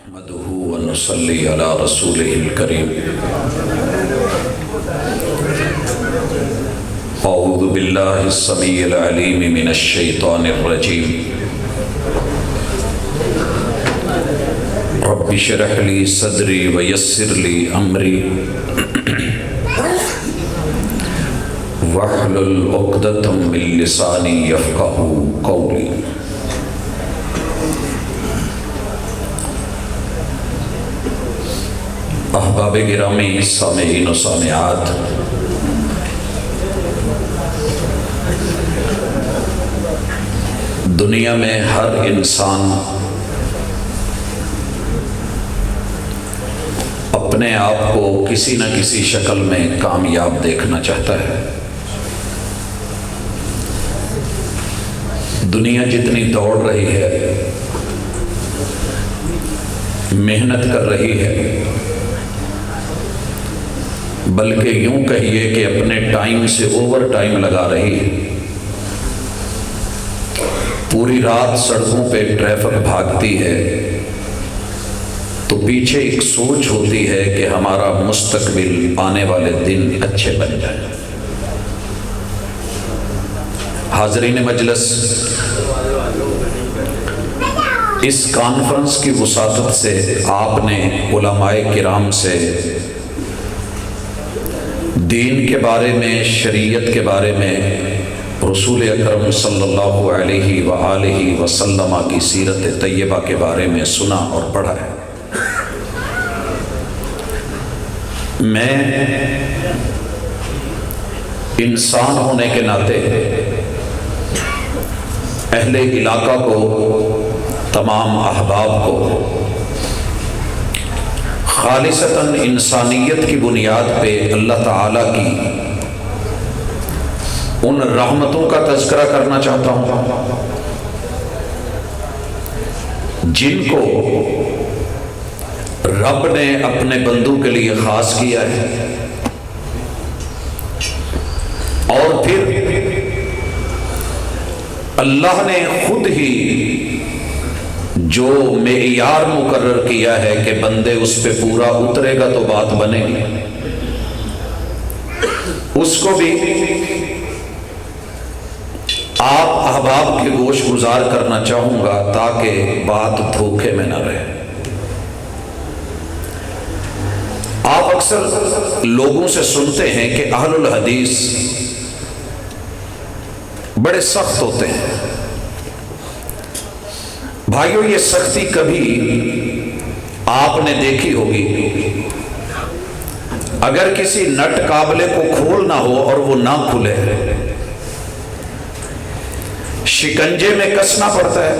نحمده ونصلي على رسوله الكريم أعوذ بالله السميع العليم من الشيطان الرجيم رب اشرح لي صدري ويسر لي أمري واحلل عقدة من لساني يفقهوا قولي احباب گرامی، سامعین و سامعات، دنیا میں ہر انسان اپنے آپ کو کسی نہ کسی شکل میں کامیاب دیکھنا چاہتا ہے۔ دنیا جتنی دوڑ رہی ہے، محنت کر رہی ہے، بلکہ یوں کہیے کہ اپنے ٹائم سے اوور ٹائم لگا رہی ہے۔ پوری رات سڑکوں پہ ٹریفک بھاگتی ہے تو پیچھے ایک سوچ ہوتی ہے کہ ہمارا مستقبل، آنے والے دن اچھے بن جائیں۔ حاضرین مجلس، اس کانفرنس کی وساطت سے آپ نے علماء کرام سے دین کے بارے میں، شریعت کے بارے میں، رسول اکرم صلی اللہ علیہ وآلہ وسلم کی سیرت طیبہ کے بارے میں سنا اور پڑھا ہے۔ میں انسان ہونے کے ناطے اہل علاقہ کو، تمام احباب کو خالصتاً انسانیت کی بنیاد پہ اللہ تعالیٰ کی ان رحمتوں کا تذکرہ کرنا چاہتا ہوں جن کو رب نے اپنے بندوں کے لیے خاص کیا ہے، اور پھر اللہ نے خود ہی جو معیار مقرر کیا ہے کہ بندے اس پہ پورا اترے گا تو بات بنے گی، اس کو بھی آپ احباب کے گوش گزار کرنا چاہوں گا تاکہ بات دھوکے میں نہ رہے۔ آپ اکثر لوگوں سے سنتے ہیں کہ اہل الحدیث بڑے سخت ہوتے ہیں۔ بھائیو، یہ سختی کبھی آپ نے دیکھی ہوگی؟ اگر کسی نٹ قابلے کو کھولنا ہو اور وہ نہ کھلے، شکنجے میں کسنا پڑتا ہے،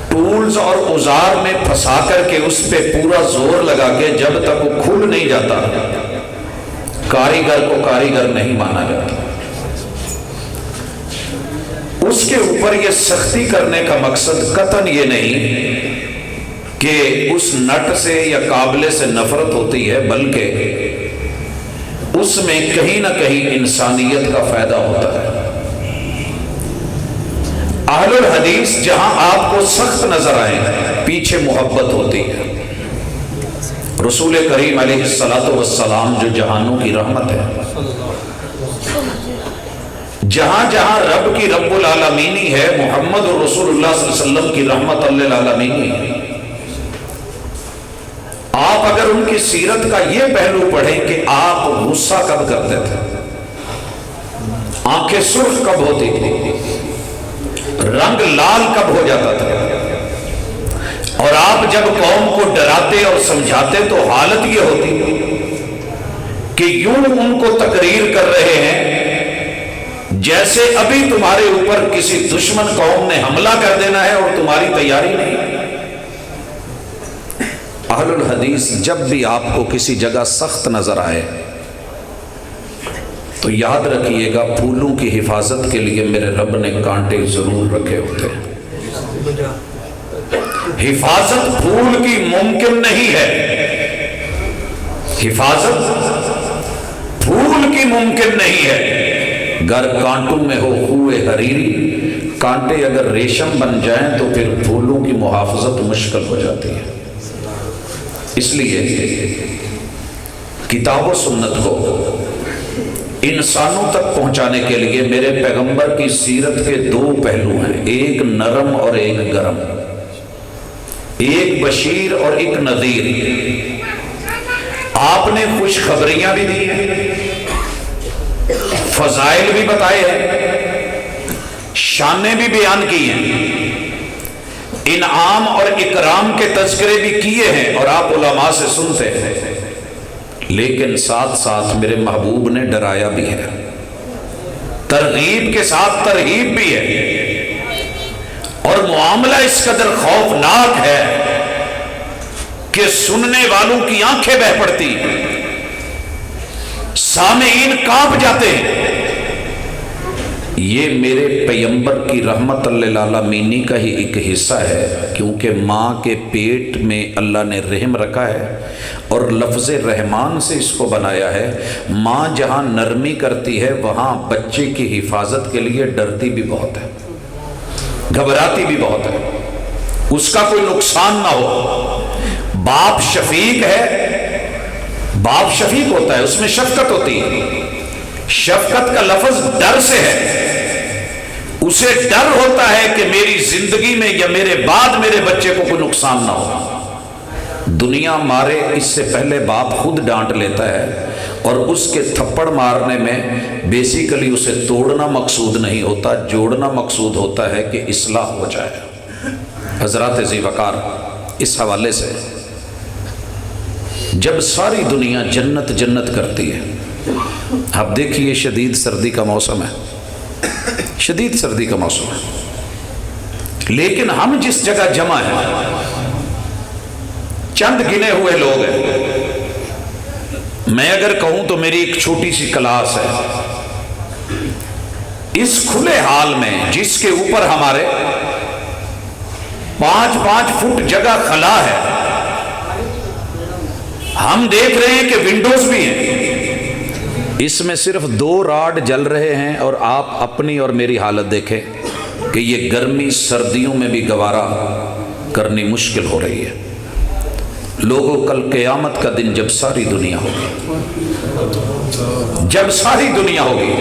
ٹولز اور اوزار میں پھنسا کر کے اس پہ پورا زور لگا کے جب تک وہ کھل نہیں جاتا، کاریگر کو کاریگر نہیں مانا جاتا۔ اس کے اوپر یہ سختی کرنے کا مقصد قطعاً یہ نہیں کہ اس نٹ سے یا قابلے سے نفرت ہوتی ہے، بلکہ اس میں کہیں نہ کہیں انسانیت کا فائدہ ہوتا ہے۔ اہل الحدیث جہاں آپ کو سخت نظر آئے، پیچھے محبت ہوتی ہے۔ رسول کریم علیہ السلام جو جہانوں کی رحمت ہے، جہاں جہاں رب کی رب العالمینی ہے، محمد رسول اللہ صلی اللہ علیہ وسلم کی رحمت للعالمینی ہے۔ آپ اگر ان کی سیرت کا یہ پہلو پڑھیں کہ آپ غصہ کب کرتے تھے، آنکھیں سرخ کب ہوتی تھی، رنگ لال کب ہو جاتا تھا، اور آپ جب قوم کو ڈراتے اور سمجھاتے تو حالت یہ ہوتی کہ یوں ان کو تقریر کر رہے ہیں جیسے ابھی تمہارے اوپر کسی دشمن قوم نے حملہ کر دینا ہے اور تمہاری تیاری نہیں۔ اہل الحدیث جب بھی آپ کو کسی جگہ سخت نظر آئے تو یاد رکھیے گا، پھولوں کی حفاظت کے لیے میرے رب نے کانٹے ضرور رکھے ہوتے ہیں۔ حفاظت پھول کی ممکن نہیں ہے، حفاظت پھول کی ممکن نہیں ہے۔ گر کانٹوں میں ہو خوئے حریری، کانٹے اگر ریشم بن جائیں تو پھر پھولوں کی محافظت مشکل ہو جاتی ہے۔ اس لیے کتاب و سنت کو انسانوں تک پہنچانے کے لیے میرے پیغمبر کی سیرت کے دو پہلو ہیں، ایک نرم اور ایک گرم، ایک بشیر اور ایک نذیر۔ آپ نے خوشخبریاں بھی دی ہیں، فضائل بھی بتائے ہیں، شانیں بھی بیان کی ہیں، انعام اور اکرام کے تذکرے بھی کیے ہیں اور آپ علماء سے سنتے ہیں، لیکن ساتھ ساتھ میرے محبوب نے ڈرایا بھی ہے، ترغیب کے ساتھ ترہیب بھی ہے، اور معاملہ اس قدر خوفناک ہے کہ سننے والوں کی آنکھیں بہہ پڑتی، سامعین کانپ جاتے ہیں۔ یہ میرے پیغمبر کی رحمت للعالمین کا ہی ایک حصہ ہے، کیونکہ ماں کے پیٹ میں اللہ نے رحم رکھا ہے اور لفظ رحمان سے اس کو بنایا ہے۔ ماں جہاں نرمی کرتی ہے وہاں بچے کی حفاظت کے لیے ڈرتی بھی بہت ہے، گھبراتی بھی بہت ہے، اس کا کوئی نقصان نہ ہو۔ باپ شفیق ہے، باپ شفیق ہوتا ہے، اس میں شفقت ہوتی ہے، شفقت کا لفظ ڈر سے ہے، اسے ڈر ہوتا ہے کہ میری زندگی میں یا میرے بعد میرے بچے کو کوئی نقصان نہ ہو۔ دنیا مارے اس سے پہلے باپ خود ڈانٹ لیتا ہے، اور اس کے تھپڑ مارنے میں بیسیکلی اسے توڑنا مقصود نہیں ہوتا، جوڑنا مقصود ہوتا ہے کہ اصلاح ہو جائے۔ حضرات ذی وقار، اس حوالے سے جب ساری دنیا جنت جنت کرتی ہے، اب دیکھیے شدید سردی کا موسم ہے، شدید سردی کا موسم ہے، لیکن ہم جس جگہ جمع ہیں چند گنے ہوئے لوگ ہیں۔ میں اگر کہوں تو میری ایک چھوٹی سی کلاس ہے، اس کھلے حال میں جس کے اوپر ہمارے 5-5 فٹ جگہ خلا ہے، ہم دیکھ رہے ہیں کہ ونڈوز بھی ہیں، اس میں صرف 2 راڈ جل رہے ہیں، اور آپ اپنی اور میری حالت دیکھیں کہ یہ گرمی سردیوں میں بھی گوارا کرنی مشکل ہو رہی ہے۔ لوگوں، کل قیامت کا دن جب ساری دنیا ہوگی، جب ساری دنیا ہوگی،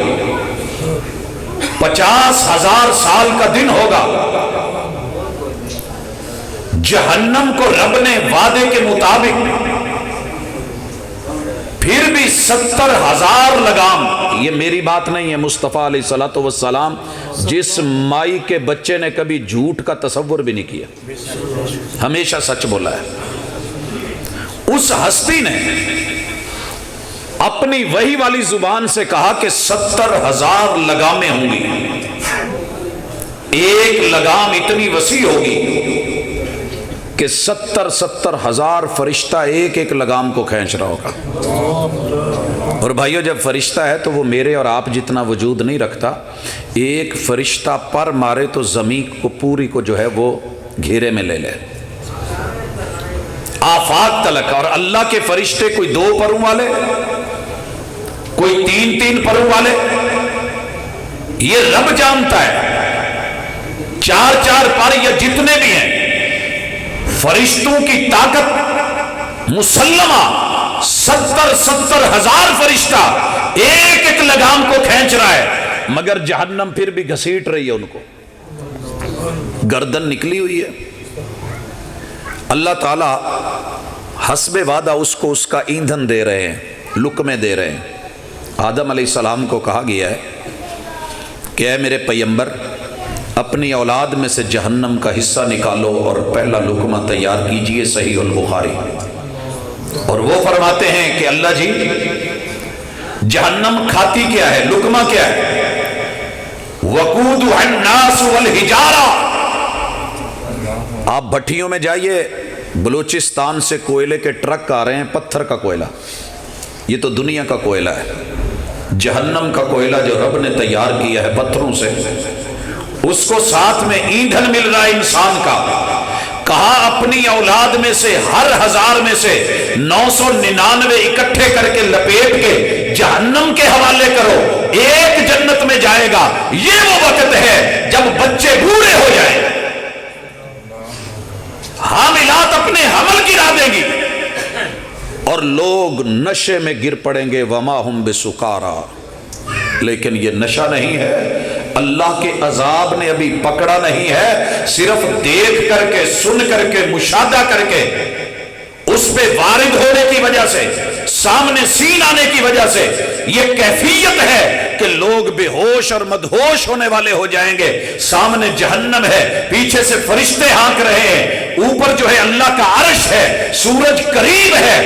50,000 سال کا دن ہوگا، جہنم کو رب نے وعدے کے مطابق پھر بھی 70,000 لگام، یہ میری بات نہیں ہے، مصطفیٰ علیہ الصلوۃ والسلام جس مائی کے بچے نے کبھی جھوٹ کا تصور بھی نہیں کیا، ہمیشہ سچ بولا ہے، اس ہستی نے اپنی وحی والی زبان سے کہا کہ 70,000 لگامیں ہوں گی، ایک لگام اتنی وسیع ہوگی کہ 70,000 فرشتہ ایک ایک لگام کو کھینچ رہا ہوگا۔ اور بھائیو، جب فرشتہ ہے تو وہ میرے اور آپ جتنا وجود نہیں رکھتا، ایک فرشتہ پر مارے تو زمین کو پوری کو جو ہے وہ گھیرے میں لے لے، آفاق تلک۔ اور اللہ کے فرشتے کوئی 2 پروں والے، کوئی 3 پروں والے، یہ رب جانتا ہے، 4 پر یا جتنے بھی ہیں، فرشتوں کی طاقت مسلمہ 70,000 فرشتہ ایک ایک لگام کو کھینچ رہا ہے، مگر جہنم پھر بھی گھسیٹ رہی ہے، ان کو گردن نکلی ہوئی ہے۔ اللہ تعالیٰ حسب وعدہ اس کو اس کا ایندھن دے رہے ہیں، لقمے دے رہے ہیں۔ آدم علیہ السلام کو کہا گیا ہے کہ اے میرے پیغمبر، اپنی اولاد میں سے جہنم کا حصہ نکالو اور پہلا لقمہ تیار کیجئے، صحیح البخاری۔ اور وہ فرماتے ہیں کہ اللہ جی، جہنم کھاتی کیا ہے، لقمہ کیا ہے؟ وقودها الناس والحجارہ۔ آپ بھٹیوں میں جائیے، بلوچستان سے کوئلے کے ٹرک آ رہے ہیں، پتھر کا کوئلہ، یہ تو دنیا کا کوئلہ ہے۔ جہنم کا کوئلہ جو رب نے تیار کیا ہے پتھروں سے، اس کو ساتھ میں ایندھن مل رہا ہے انسان کا، کہا اپنی اولاد میں سے ہر 1000 میں سے 999 اکٹھے کر کے لپیٹ کے جہنم کے حوالے کرو، ایک جنت میں جائے گا۔ یہ وہ وقت ہے جب بچے بوڑھے ہو جائیں، حاملات اپنے حمل گرا دیں گی اور لوگ نشے میں گر پڑیں گے، وما ہم بسکارا، لیکن یہ نشہ نہیں ہے، اللہ کے عذاب نے ابھی پکڑا نہیں ہے، صرف دیکھ کر کے، سن کر کے، مشاہدہ کر کے، اس پہ وارد ہونے کی وجہ سے، سامنے سین آنے کی وجہ سے یہ کیفیت ہے کہ لوگ بے ہوش اور مدہوش ہونے والے ہو جائیں گے۔ سامنے جہنم ہے، پیچھے سے فرشتے ہانک رہے ہیں، اوپر جو ہے اللہ کا عرش ہے، سورج قریب ہے،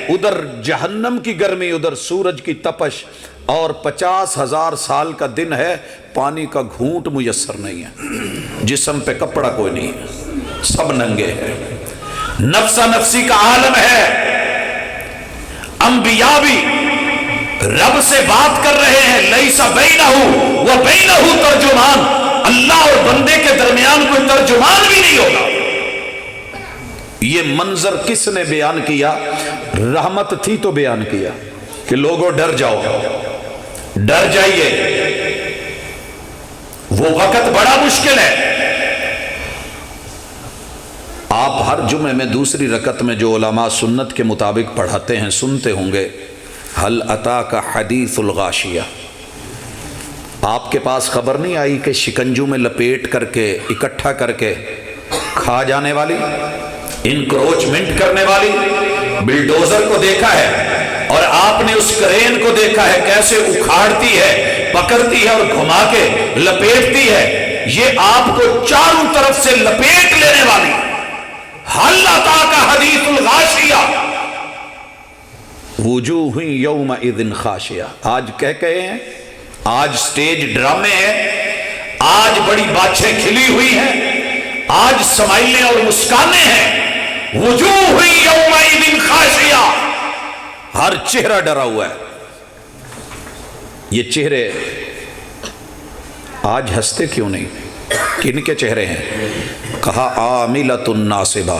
ادھر جہنم کی گرمی، ادھر سورج کی تپش، اور 50,000 سال کا دن ہے، پانی کا گھونٹ میسر نہیں ہے، جسم پہ کپڑا کوئی نہیں ہے، سب ننگے ہیں، نفسا نفسی کا عالم ہے۔ انبیاء بھی رب سے بات کر رہے ہیں، لیسا بینہ و بینہ ترجمان، اللہ اور بندے کے درمیان کوئی ترجمان بھی نہیں ہوگا۔ یہ منظر کس نے بیان کیا؟ رحمت تھی تو بیان کیا کہ لوگوں ڈر جاؤ، ڈر جائیے، وہ وقت بڑا مشکل ہے۔ آپ ہر جمعے میں دوسری رکعت میں جو علماء سنت کے مطابق پڑھاتے ہیں سنتے ہوں گے، ہل اتاک حدیث الغاشیہ، آپ کے پاس خبر نہیں آئی کہ شکنجو میں لپیٹ کر کے، اکٹھا کر کے کھا جانے والی، انکروچمنٹ کرنے والی بلڈوزر کو دیکھا ہے، اور آپ نے اس کرین کو دیکھا ہے کیسے اکھاڑتی ہے، پکڑتی ہے اور گھما کے لپیٹتی ہے، یہ آپ کو چاروں طرف سے لپیٹ لینے والی۔ حل اتاک حدیث الغاشیہ، وجوہ یومئذ خاشعہ، آج کہہ ہیں، آج سٹیج ڈرامے ہیں، آج بڑی باتیں کھلی ہوئی ہیں، آج سمائلیں اور مسکانیں ہیں، وجوہ یومئذ خاشعہ، ہر چہرہ ڈرا ہوا ہے۔ یہ چہرے آج ہنستے کیوں نہیں؟ کن کے چہرے ہیں؟ کہا عاملۃ ناصبہ،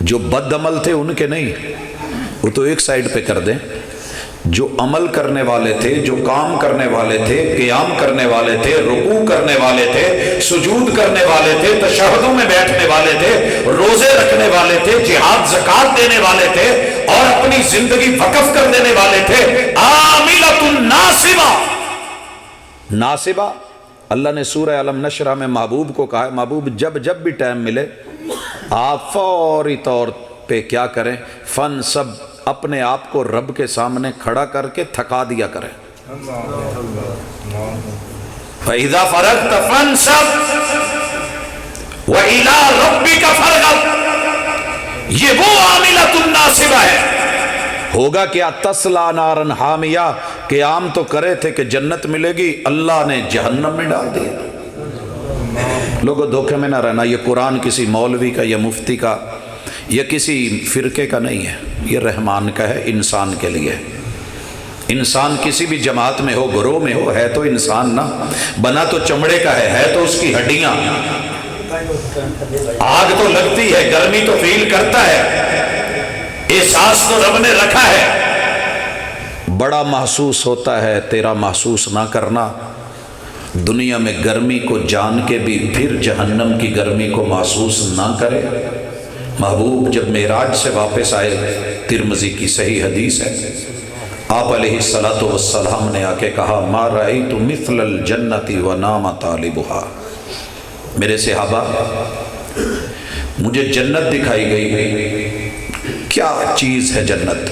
جو بد عمل تھے ان کے نہیں، وہ تو ایک سائیڈ پہ کر دیں، جو عمل کرنے والے تھے، جو کام کرنے والے تھے، قیام کرنے والے تھے، رکوع کرنے والے تھے، سجود کرنے والے تھے، تشہدوں میں بیٹھنے والے تھے، روزے رکھنے والے تھے، جہاد زکوٰۃ دینے والے تھے، اور اپنی زندگی وقف کر دینے والے تھے، عاملۃ ناصبہ۔ ناصبہ، اللہ نے سورہ علم نشرہ میں محبوب کو کہا ہے، محبوب جب بھی ٹائم ملے آپ فوری طور پہ کیا کریں؟ فن سب، اپنے آپ کو رب کے سامنے کھڑا کر کے تھکا دیا کریں۔ فَإِذَا فَرَغْتَ فَانْصَبْ وَإِلَىٰ رَبِّكَ فَارْغَب، یہ وہ عاملۃ الناصبہ ہے۔ ہوگا کیا؟ تسلا نارن حامیہ، قیام تو کرے تھے کہ جنت ملے گی، اللہ نے جہنم میں ڈال دیا۔ لوگوں دھوکے میں نہ رہنا، یہ قرآن کسی مولوی کا یا مفتی کا یا کسی فرقے کا نہیں ہے، یہ رحمان کا ہے، انسان کے لیے۔ انسان کسی بھی جماعت میں ہو، گروہ میں ہو، ہے تو انسان نا، بنا تو چمڑے کا ہے تو اس کی ہڈیاں، آگ تو لگتی ہے، گرمی تو فیل کرتا ہے، احساس تو رب نے رکھا ہے۔ بڑا محسوس ہوتا ہے تیرا محسوس نہ کرنا، دنیا میں گرمی کو جان کے بھی پھر جہنم کی گرمی کو محسوس نہ کرے۔ محبوب جب معراج سے واپس آئے، ترمذی کی صحیح حدیث ہے، آپ علیہ الصلوۃ والسلام نے آ کے کہا ما رأیت مثل الجنت ونام طالبها، میرے صحابہ مجھے جنت دکھائی گئی، کیا چیز ہے جنت،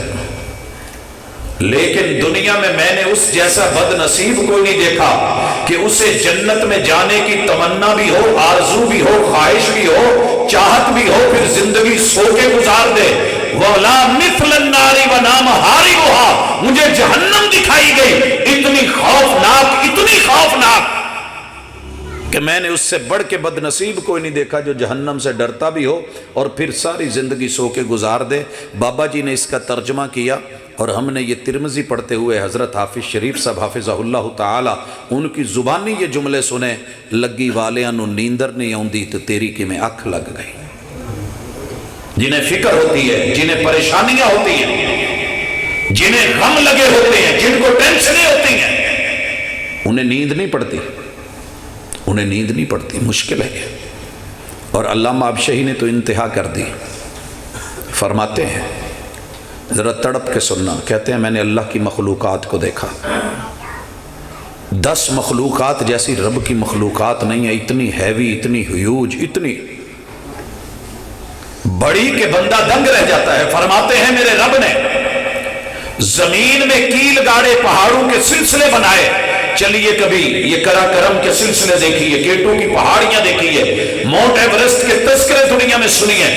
لیکن دنیا میں نے اس جیسا بد نصیب کوئی نہیں دیکھا کہ اسے جنت میں جانے کی تمنا بھی ہو، آرزو بھی ہو، خواہش بھی ہو، چاہت بھی ہو، پھر زندگی سو کے گزار دے۔ وَلَا مِثْلَ النَّارِ وَنَامَ حَارِبُهَا، مجھے جہنم دکھائی گئی، اتنی خوفناک کہ میں نے اس سے بڑھ کے بد نصیب کوئی نہیں دیکھا جو جہنم سے ڈرتا بھی ہو اور پھر ساری زندگی سو کے گزار دے۔ بابا جی نے اس کا ترجمہ کیا اور ہم نے یہ ترمذی پڑھتے ہوئے حضرت حافظ شریف صاحب حافظہ اللہ تعالی ان کی زبانی یہ جملے سنے، لگی والیاں نو نیندر نہیں آندی تو تیری کی میں اکھ لگ گئی۔ جنہیں فکر ہوتی ہے، جنہیں پریشانیاں ہوتی ہیں، جنہیں غم لگے ہوتے ہیں، جن کو ٹینشنیں ہوتی ہیں، انہیں نیند نہیں پڑتی، انہیں نیند نہیں پڑتی، مشکل ہے۔ اور علامہ آبشہی نے تو انتہا کر دی، فرماتے ہیں ذرا تڑپ کے سننا، کہتے ہیں میں نے اللہ کی مخلوقات کو دیکھا، 10 مخلوقات جیسی رب کی مخلوقات نہیں ہے، اتنی ہیوی، اتنی ہیوج، اتنی بڑی کہ بندہ دنگ رہ جاتا ہے۔ فرماتے ہیں میرے رب نے زمین میں کیل گاڑے پہاڑوں کے سلسلے بنائے، چلیے کبھی یہ کرا کرم کے سلسلے دیکھیے، کیٹوں کی پہاڑیاں دیکھیے، ماؤنٹ ایورسٹ کے تذکرے دنیا میں سنیے،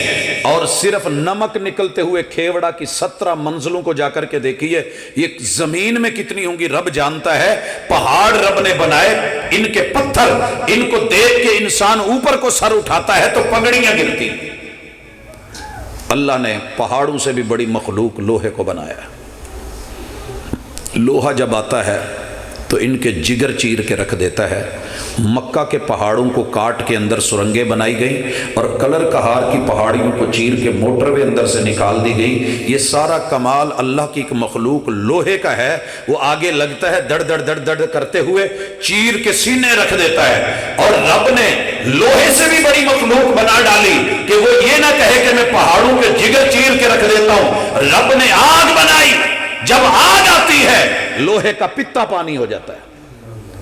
اور صرف نمک نکلتے ہوئے کھیوڑا کی 17 منزلوں کو جا کر کے دیکھیے، یہ زمین میں کتنی ہوں گی رب جانتا ہے۔ پہاڑ رب نے بنائے، ان کے پتھر، ان کو دیکھ کے انسان اوپر کو سر اٹھاتا ہے تو پگڑیاں گرتی۔ اللہ نے پہاڑوں سے بھی بڑی مخلوق لوہے کو بنایا۔ لوہا جب آتا ہے تو ان کے جگر چیر کے رکھ دیتا ہے۔ مکہ کے پہاڑوں کو کاٹ کے اندر سرنگیں بنائی گئی اور کلر کہار کی پہاڑیوں کو چیر کے موٹر وے اندر سے نکال دی گئی۔ یہ سارا کمال اللہ کی ایک مخلوق لوہے کا ہے، وہ آگے لگتا ہے دڑ دڑ دڑ دڑ کرتے ہوئے چیر کے سینے رکھ دیتا ہے۔ اور رب نے لوہے سے بھی بڑی مخلوق بنا ڈالی کہ وہ یہ نہ کہے کہ میں پہاڑوں کے جگر چیر کے رکھ دیتا ہوں۔ رب نے آگ بنائی، جب آگ آتی ہے لوہے کا پتا پانی ہو جاتا ہے۔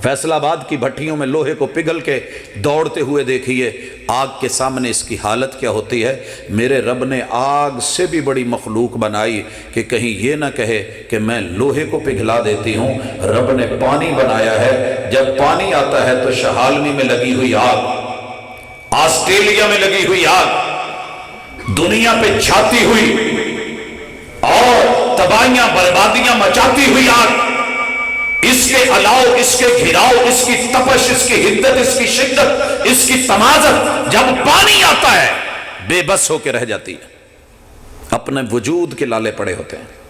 فیصل آباد کی بھٹیوں میں لوہے کو پگھل کے دوڑتے ہوئے دیکھیے، آگ کے سامنے اس کی حالت کیا ہوتی ہے۔ میرے رب نے آگ سے بھی بڑی مخلوق بنائی کہ کہیں یہ نہ کہے کہ میں لوہے کو پگھلا دیتی ہوں۔ رب نے پانی بنایا ہے، جب پانی آتا ہے تو شہالمی میں لگی ہوئی آگ، آسٹریلیا میں لگی ہوئی آگ، دنیا پہ چھاتی ہوئی اور تباہیاں بربادیاں مچاتی ہوئی آگ، اس کے علاؤ، اس کے گھراؤ، اس کی تپش، اس کی حدت، اس کی شدت، اس کی تمازت، جب پانی آتا ہے بے بس ہو کے رہ جاتی ہے، اپنے وجود کے لالے پڑے ہوتے ہیں۔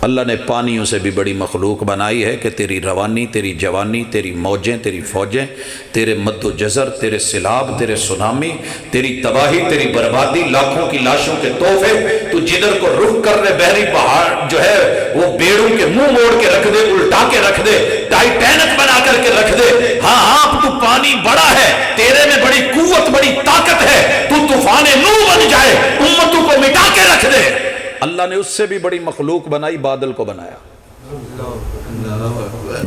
اللہ نے پانیوں سے بھی بڑی مخلوق بنائی ہے کہ تیری روانی، تیری جوانی، تیری موجیں، تیری فوجیں، تیرے مد و جزر، تیرے سیلاب، تیرے سونامی، تیری تباہی، تیری بربادی، لاکھوں کی لاشوں کے تحفے، تو جدھر کو رخ کر رہے بحری پہاڑ جو ہے وہ بیڑوں کے منہ موڑ کے رکھ دے، الٹا کے رکھ دے، ٹائٹینک بنا کر کے رکھ دے۔ ہاں ہاں تو پانی بڑا ہے، تیرے میں بڑی قوت، بڑی طاقت ہے، تو طوفان نوح بن جائے، امتوں کو مٹا کے رکھ دے۔ اللہ نے اس سے بھی بڑی مخلوق بنائی، بادل کو بنایا۔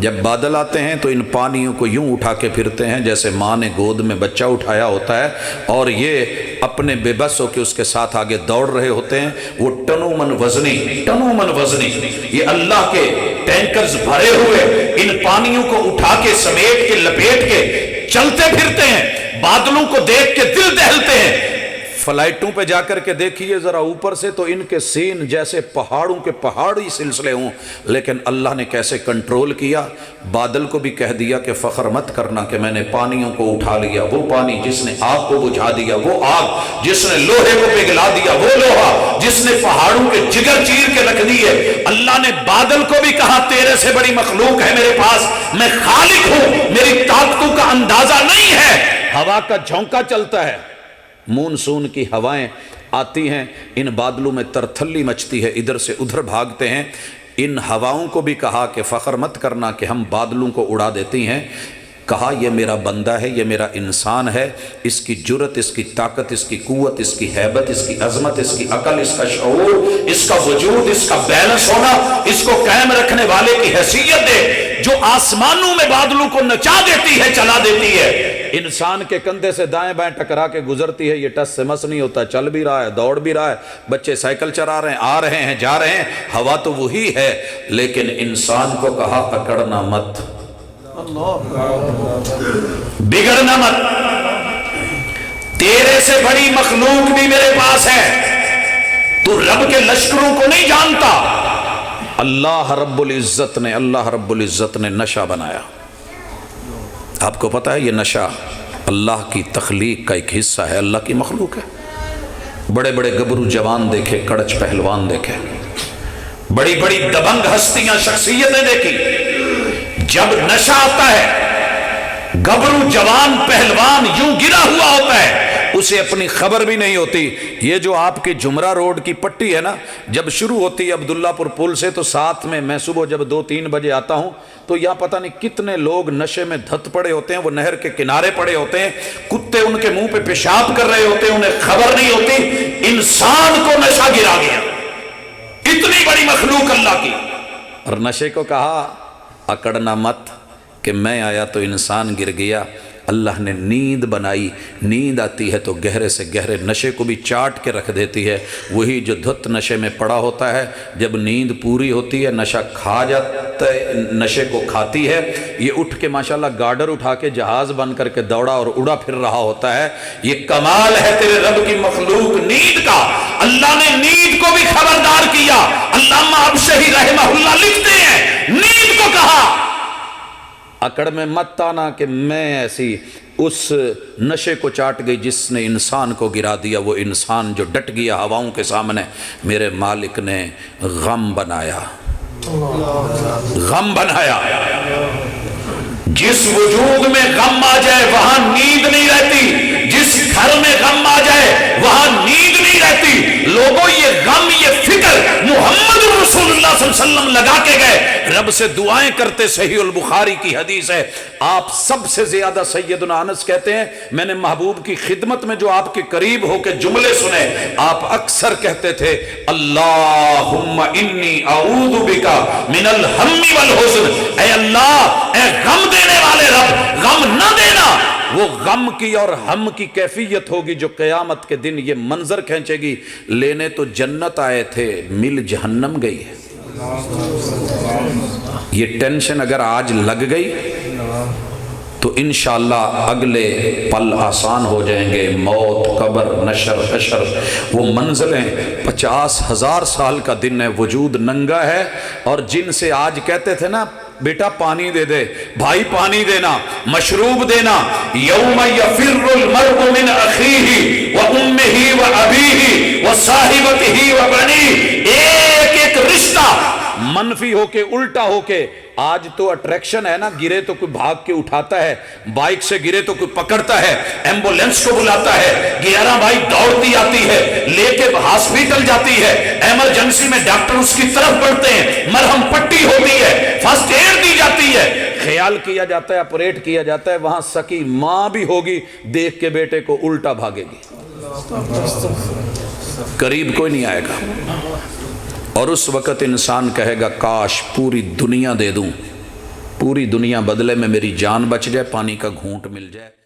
جب بادل آتے ہیں تو ان پانیوں کو یوں اٹھا کے پھرتے ہیں جیسے ماں نے گود میں بچہ اٹھایا ہوتا ہے، اور یہ اپنے بے بس ہو کے اس کے ساتھ آگے دوڑ رہے ہوتے ہیں۔ وہ ٹنو من وزنی، یہ اللہ کے ٹینکرز بھرے ہوئے ان پانیوں کو اٹھا کے سمیٹ کے لپیٹ کے چلتے پھرتے ہیں۔ بادلوں کو دیکھ کے دل دہلتے ہیں۔ فلائٹوں پہ جا کر کے دیکھیے ذرا اوپر سے تو ان کے سین جیسے پہاڑوں کے پہاڑی سلسلے ہوں، لیکن اللہ نے کیسے کنٹرول کیا۔ بادل کو بھی کہہ دیا کہ فخر مت کرنا کہ میں نے پانیوں کو اٹھا لیا، وہ پانی جس نے آگ کو بجھا دیا، وہ آگ جس نے لوہے کو پگھلا دیا، وہ لوہا جس نے پہاڑوں کے جگر چیر کے رکھ دیے۔ اللہ نے بادل کو بھی کہا تیرے سے بڑی مخلوق ہے میرے پاس، میں خالق ہوں، میری طاقتوں کا اندازہ نہیں ہے۔ ہوا کا جھونکا چلتا ہے، مونسون کی ہوائیں آتی ہیں، ان بادلوں میں ترتھلی مچتی ہے، ادھر سے ادھر بھاگتے ہیں۔ ان ہواؤں کو بھی کہا کہ فخر مت کرنا کہ ہم بادلوں کو اڑا دیتی ہیں۔ کہا یہ میرا بندہ ہے، یہ میرا انسان ہے، اس کی جرت، اس کی طاقت، اس کی قوت، اس کی ہیبت، اس کی عظمت، اس کی عقل، اس کا شعور، اس کا وجود، اس کا بیلنس ہونا، اس کو قائم رکھنے والے کی حیثیت دے، جو آسمانوں میں بادلوں کو نچا دیتی ہے، چلا دیتی ہے، انسان کے کندھے سے دائیں بائیں ٹکرا کے گزرتی ہے، یہ ٹس سے مس نہیں ہوتا، چل بھی رہا ہے، دوڑ بھی رہا ہے، بچے سائیکل چلا رہے ہیں، آ رہے ہیں، جا رہے ہیں، ہوا تو وہی ہے، لیکن انسان کو کہا اکڑنا مت، بگڑنا مت، تیرے سے بڑی مخلوق بھی میرے پاس ہے، تو رب کے لشکروں کو نہیں جانتا۔ اللہ رب العزت نے نشہ بنایا۔ آپ کو پتا ہے یہ نشہ اللہ کی تخلیق کا ایک حصہ ہے، اللہ کی مخلوق ہے۔ بڑے بڑے گبرو جوان دیکھے، کڑچ پہلوان دیکھے، بڑی بڑی دبنگ ہستیاں شخصیتیں دیکھی، جب نشہ آتا ہے گبرو جوان پہلوان یوں گرا ہوا ہوتا ہے، اسے اپنی خبر بھی نہیں ہوتی۔ یہ جو آپ کی جمرہ روڈ کی پٹی ہے نا، جب شروع ہوتی ہے عبداللہ پور پل سے، تو ساتھ میں صبح جب 2-3 بجے آتا ہوں تو یہاں پتہ نہیں کتنے لوگ نشے میں دھت پڑے ہوتے ہیں، وہ نہر کے کنارے پڑے ہوتے ہیں، کتے ان کے منہ پہ پیشاب کر رہے ہوتے ہیں، انہیں خبر نہیں ہوتی انسان کو نشہ گرا گیا، اتنی بڑی مخلوق اللہ کی۔ اور نشے کو کہا اکڑنا مت کہ میں آیا تو انسان گر گیا۔ اللہ نے نیند بنائی، نیند آتی ہے تو گہرے سے گہرے نشے کو بھی چاٹ کے رکھ دیتی ہے۔ وہی جو دھت نشے میں پڑا ہوتا ہے، جب نیند پوری ہوتی ہے نشہ کھا جاتا ہے، نشے کو کھاتی ہے، یہ اٹھ کے ماشاءاللہ گارڈر اٹھا کے جہاز بن کر کے دوڑا اور اڑا پھر رہا ہوتا ہے۔ یہ کمال ہے تیرے رب کی مخلوق نیند کا۔ اللہ نے نیند کو بھی خبردار کیا۔ علامہ ابشہی رحمہ اللہ لکھتے ہیں نیند کو کہا اکڑ میں مت آنا کہ میں ایسی اس نشے کو چاٹ گئی جس نے انسان کو گرا دیا۔ وہ انسان جو ڈٹ گیا ہواؤں کے سامنے، میرے مالک نے غم بنایا، غم بنایا۔ جس وجود میں غم آ جائے وہاں نیند نہیں رہتی، جس گھر میں غم آ جائے وہاں نیند نہیں رہتی۔ لوگوں یہ غم، یہ فکر محمد رسول اللہ صلی اللہ علیہ وسلم لگا کے گئے، رب سے دعائیں کرتے۔ صحیح البخاری کی حدیث ہے، آپ سب سے زیادہ سیدنا انس کہتے ہیں میں نے محبوب کی خدمت میں جو آپ کے قریب ہو کے جملے سنے، آپ اکثر کہتے تھے اللہم انی اعوذ بکا من الہم والحزن، اے اللہ، اے غم دینے والے رب، غم نہ دینا۔ وہ غم کی اور ہم کی کیفیت ہوگی جو قیامت کے دن یہ منظر کھینچے گی، لینے تو جنت آئے تھے مل جہنم گئی ہے۔ یہ ٹینشن اگر آج لگ گئی تو انشاءاللہ اگلے پل آسان ہو جائیں گے۔ موت، قبر، نشر، حشر، وہ منزلیں 50,000 سال کا دن ہے، وجود ننگا ہے، اور جن سے آج کہتے تھے نا بیٹا پانی دے دے، بھائی پانی دینا، مشروب دینا، یوم یفر المرء من اخیہ وامہ وابیہ وصاحبتہ وبنیہ، ایک ایک رشتہ منفی ہو کے الٹا ہو کے۔ آج تو اٹریکشن ہے نا، گرے تو کوئی بھاگ کے اٹھاتا ہے، بائک سے گرے تو کوئی پکڑتا ہے، ایمبولینس کو بلاتا ہے، 11 بھائی دوڑتی آتی ہے، لے کے ہاسپیٹل جاتی ہے، ایمرجنسی میں ڈاکٹر اس کی طرف بڑھتے ہیں، مرہم پٹی ہوتی ہے، فرسٹ ایڈ دی جاتی ہے، خیال کیا جاتا ہے، آپریٹ کیا جاتا ہے، وہاں سکی ماں بھی ہوگی، دیکھ کے بیٹے کو الٹا بھاگے گی، قریب کوئی نہیں آئے گا۔ اور اس وقت انسان کہے گا کاش پوری دنیا دے دوں، پوری دنیا بدلے میں میری جان بچ جائے، پانی کا گھونٹ مل جائے۔